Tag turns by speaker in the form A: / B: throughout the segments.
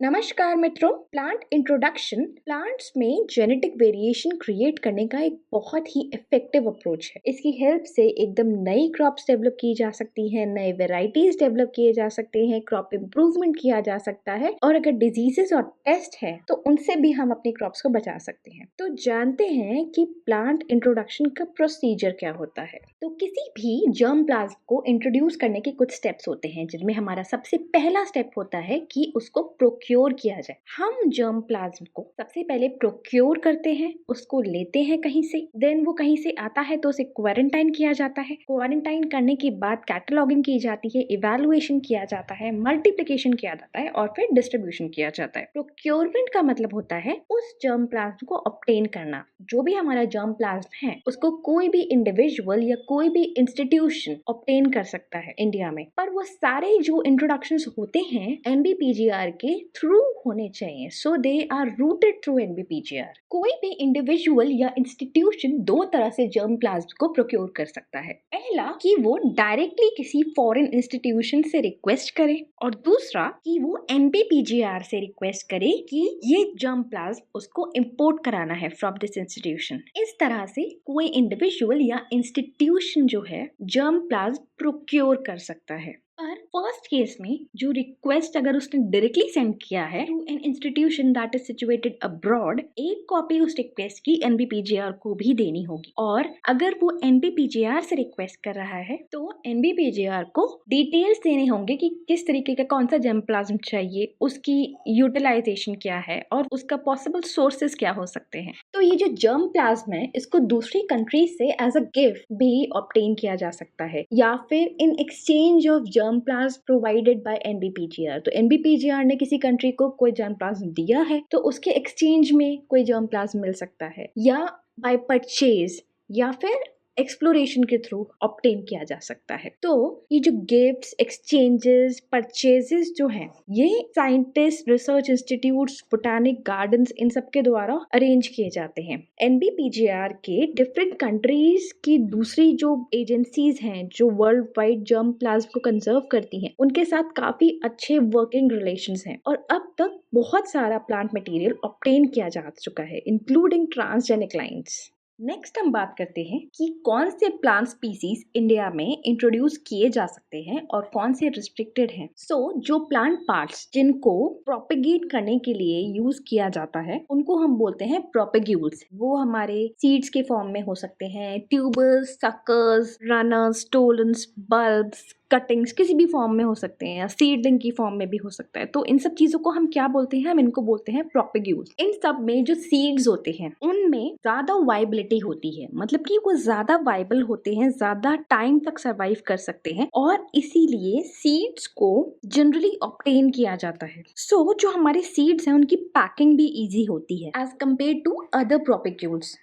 A: नमस्कार मित्रों, plant introduction plants में जेनेटिक वेरिएशन क्रिएट करने का एक बहुत ही इफेक्टिव अप्रोच है। इसकी हेल्प से एकदम नई क्रॉप्स डेवलप की जा सकती हैं, नए वेराइटीज डेवलप किए जा सकते हैं, क्रॉप इम्प्रूवमेंट किया जा सकता है और अगर डिजीजेस और पेस्ट है तो उनसे भी हम अपनी क्रॉप्स को बचा सकते हैं। तो जानते हैं कि प्लांट इंट्रोडक्शन का प्रोसीजर क्या होता है। तो किसी भी जर्म प्लाज्म को इंट्रोड्यूस करने के कुछ स्टेप्स होते हैं, जिनमें हमारा सबसे पहला स्टेप होता है कि उसको प्रोक्योर किया जाए। हम जर्म प्लाज्म को सबसे पहले प्रोक्योर करते हैं, उसको लेते हैं कहीं से, देन वो कहीं से आता है तो उसे क्वारंटाइन किया जाता है। क्वारंटाइन करने के बाद कैटलॉगिंग की जाती है, इवैल्यूएशन किया जाता है, मल्टीप्लिकेशन किया जाता है और फिर डिस्ट्रीब्यूशन किया जाता है। प्रोक्योरमेंट का मतलब होता है उस जर्म प्लाज्म को ऑब्टेन करना। जो भी हमारा जर्म प्लाज्म है उसको कोई भी इंडिविजुअल या कोई भी इंस्टीट्यूशन ऑब्टेन कर सकता है इंडिया में, पर वो सारे जो इंट्रोडक्शंस होते हैं एनबीपीजीआर के थ्रू होने चाहिए। सो they are rooted through NBPGR. कोई भी इंडिविजुअल या इंस्टीट्यूशन दो तरह से जर्म प्लाज्म को प्रोक्योर कर सकता है। पहला कि वो डायरेक्टली किसी फॉरेन इंस्टीट्यूशन से रिक्वेस्ट करे और दूसरा कि वो एनबीपीजीआर से रिक्वेस्ट करे कि ये जर्म प्लाज्म उसको इंपोर्ट कराना है फ्रॉम दिस इंस्टीट्यूशन। इस तरह से कोई इंडिविजुअल या इंस्टीट्यूशन जो है जर्म प्लाज्म प्रोक्योर कर सकता है। पर फर्स्ट केस में जो रिक्वेस्ट अगर उसने डायरेक्टली सेंड किया है to an institution that is situated abroad, एक कॉपी उस रिक्वेस्ट की एनबीपीजीआर को भी देनी होगी। और अगर वो एनबीपीजीआर से रिक्वेस्ट कर रहा है तो एनबीपीजीआर को डिटेल्स देने होंगे कि किस तरीके का कौन सा जर्म प्लाज्म चाहिए, उसकी यूटिलाइजेशन क्या है और उसका पॉसिबल सोर्सेज क्या हो सकते हैं। तो ये जो जर्म प्लाज्म है इसको दूसरी कंट्री से एज अ गिफ्ट भी ऑब्टेन किया जा सकता है या फिर in exchange of germ plasm provided by NBPGR. तो एनबीपीजीआर ने किसी कंट्री को कोई जर्म प्लाज्म दिया है तो उसके एक्सचेंज में कोई जर्म प्लाज्म मिल सकता है, या बाय परचेज या फिर एक्सप्लोरेशन के थ्रू ऑब्टेन किया जा सकता है। तो ये जो गिफ्ट्स, एक्सचेंजेस, परचेजेस जो हैं, ये scientist, research institutes, botanic gardens, इन सब के द्वारा अरेंज किए जाते हैं। एनबीपीजीआर के डिफरेंट कंट्रीज की दूसरी जो एजेंसीज हैं जो वर्ल्ड वाइड जर्म प्लाज्म को कंजर्व करती हैं, उनके साथ काफी अच्छे वर्किंग रिलेशंस हैं और अब तक बहुत सारा प्लांट मटेरियल ऑब्टेन किया जा चुका है, इंक्लूडिंग ट्रांसजेनिक लाइन्स। नेक्स्ट हम बात करते हैं कि कौन से प्लांट स्पीसीज इंडिया में इंट्रोड्यूस किए जा सकते हैं और कौन से रिस्ट्रिक्टेड हैं। जो प्लांट पार्ट्स जिनको प्रोपेगेट करने के लिए यूज किया जाता है उनको हम बोलते हैं प्रोपेग्यूल्स। वो हमारे सीड्स के फॉर्म में हो सकते हैं, tubers, suckers, runners, stolons, bulbs, cuttings किसी भी फॉर्म में हो सकते हैं या सीडलिंग की फॉर्म में भी हो सकता है। तो इन सब चीजों को हम क्या बोलते हैं? हम इनको बोलते हैं प्रोपेग्यूल्स। इन सब में जो सीड्स होते हैं उनमें ज्यादा वाइबिलिटी होती है, मतलब कि वो ज्यादा वाइबल होते हैं, ज्यादा टाइम तक सर्वाइव कर सकते हैं और इसीलिए सीड्स को जनरली ऑब्टेन किया जाता है। जो हमारे सीड्स हैं उनकी पैकिंग भी इजी होती है as compare to other propagules.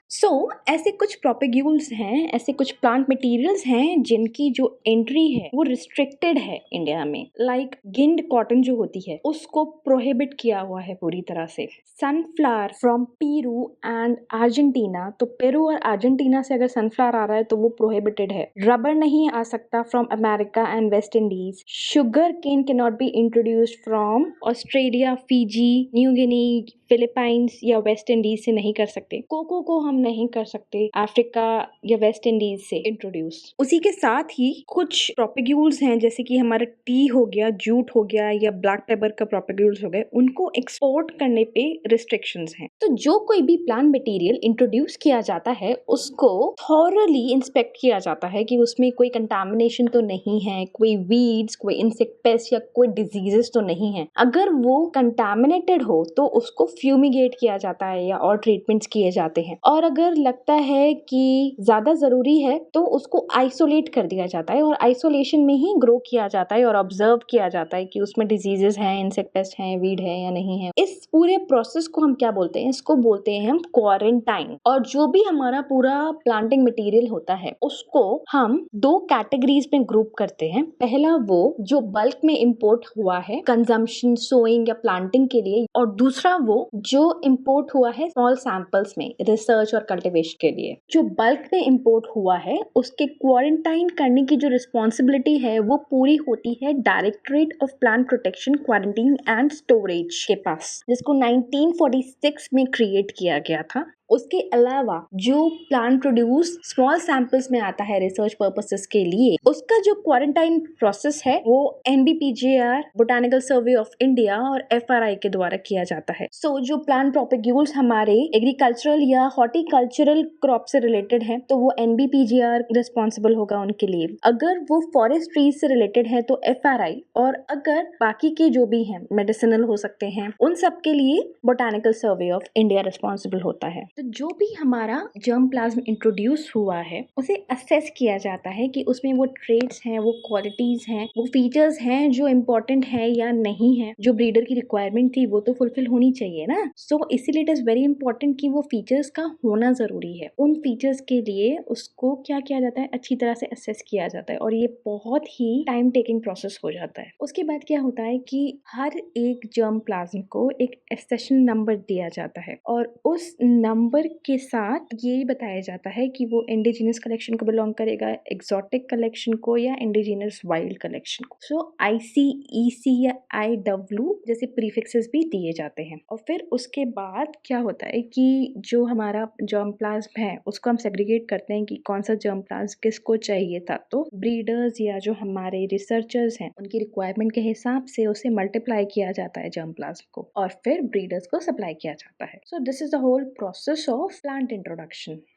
A: ऐसे कुछ प्रोपेग्यूल्स हैं, ऐसे कुछ प्लांट मटेरियल्स हैं जिनकी जो एंट्री है वो रिस्ट्रिक्टेड है इंडिया में। लाइक गिंड कॉटन जो होती है उसको प्रोहिबिट किया हुआ है पूरी तरह से। Sunflower from Peru and Argentina, तो पेरू और अर्जेंटीना से अगर सनफ्लावर आ रहा है तो वो प्रोहिबिटेड है। रबर नहीं आ सकता from America and West Indies. Sugar cane cannot be introduced from Australia, Fiji, New Guinea, Philippines या वेस्ट इंडीज से नहीं कर सकते। कोको को हम नहीं कर सकते अफ्रीका या वेस्ट इंडीज से इंट्रोड्यूस। उसी के साथ ही कुछ प्रोपेग्यूल्स हैं जैसे कि हमारा टी हो गया, जूट हो गया या ब्लैक पेपर का प्रोपेग्यूल्स हो गए, उनको एक्सपोर्ट करने पे रिस्ट्रिक्शंस हैं। तो जो कोई भी प्लांट मटेरियल इंट्रोड्यूस किया जाता है उसको थॉरली इंस्पेक्ट किया जाता है कि उसमें कोई कंटामिनेशन तो नहीं है, कोई वीड्स, कोई इंसेक्ट पेस्ट या कोई डिजीजेस तो नहीं है। अगर वो कंटामिनेटेड हो तो उसको फ्यूमिगेट किया जाता है या और ट्रीटमेंट्स किए जाते हैं, और अगर लगता है कि ज्यादा जरूरी है तो उसको आइसोलेट कर दिया जाता है और आइसोलेशन में ही ग्रो किया जाता है और ऑब्जर्व किया जाता है कि उसमें डिजीजेस हैं, इंसेक्ट पेस्ट हैं, वीड है या नहीं है। इस पूरे प्रोसेस को हम क्या बोलते हैं? इसको बोलते हैं हम क्वारंटाइन। और जो भी हमारा पूरा प्लांटिंग मटेरियल होता है उसको हम दो कैटेगरीज में ग्रुप करते हैं। पहला वो जो बल्क में इंपोर्ट हुआ है कंजम्पशन, सोइंग या प्लांटिंग के लिए, और दूसरा वो जो इम्पोर्ट हुआ है स्मॉल सैंपल्स में रिसर्च और कल्टीवेशन के लिए, जो बल्क में इम्पोर्ट हुआ है उसके क्वारंटाइन करने की जो रिस्पॉन्सिबिलिटी है वो पूरी होती है directorate of plant protection, quarantine and storage के पास, जिसको 1946 में क्रिएट किया गया था। उसके अलावा जो प्लांट प्रोड्यूस स्मॉल सैंपल्स में आता है रिसर्च पर्पसेस के लिए, उसका जो क्वारंटाइन प्रोसेस है वो NBPGR, botanical survey of India और FRI के द्वारा किया जाता है। सो जो प्लांट प्रोपेग्यूल्स हमारे एग्रीकल्चरल या हॉर्टिकल्चरल क्रॉप से रिलेटेड है तो वो NBPGR रिस्पॉन्सिबल होगा उनके लिए। अगर वो फॉरेस्ट ट्रीज से रिलेटेड है तो FRI, और अगर बाकी के जो भी हैं मेडिसिनल हो सकते हैं उन सब के लिए botanical survey of India responsible होता है। तो जो भी हमारा जर्म प्लाज्म इंट्रोड्यूस हुआ है उसे असेस किया जाता है कि उसमें वो ट्रेट्स हैं, वो क्वालिटीज हैं, वो फीचर्स हैं जो इम्पोर्टेंट है या नहीं है। जो ब्रीडर की रिक्वायरमेंट थी वो तो फुलफिल होनी चाहिए ना। सो इसीलिए इट इज वेरी इंपॉर्टेंट कि वो फीचर्स का होना जरूरी है। उन फीचर्स के लिए उसको क्या किया जाता है, अच्छी तरह से असेस किया जाता है और ये बहुत ही टाइम टेकिंग प्रोसेस हो जाता है। उसके बाद क्या होता है कि हर एक जर्म प्लाज्म को एक एक्सेशन नंबर दिया जाता है और उस नंबर के साथ ये बताया जाता है कि वो इंडिजिनस कलेक्शन को बिलोंग करेगा, एक्सोटिक कलेक्शन को या इंडिजिनस वाइल्ड कलेक्शन को। सो IC, EC या IW जैसे प्रीफिक्सेस भी दिए जाते हैं। और फिर उसके बाद क्या होता है कि जो हमारा जर्म प्लाज्म है उसको हम सेग्रीगेट करते हैं कि कौन सा जर्म प्लाज्म किसको चाहिए था। तो ब्रीडर्स या जो हमारे रिसर्चर्स हैं उनकी रिक्वायरमेंट के हिसाब से उसे मल्टीप्लाई किया जाता है जर्म प्लाज्म को और फिर ब्रीडर्स को सप्लाई किया जाता है। So this is the whole process of plant introduction.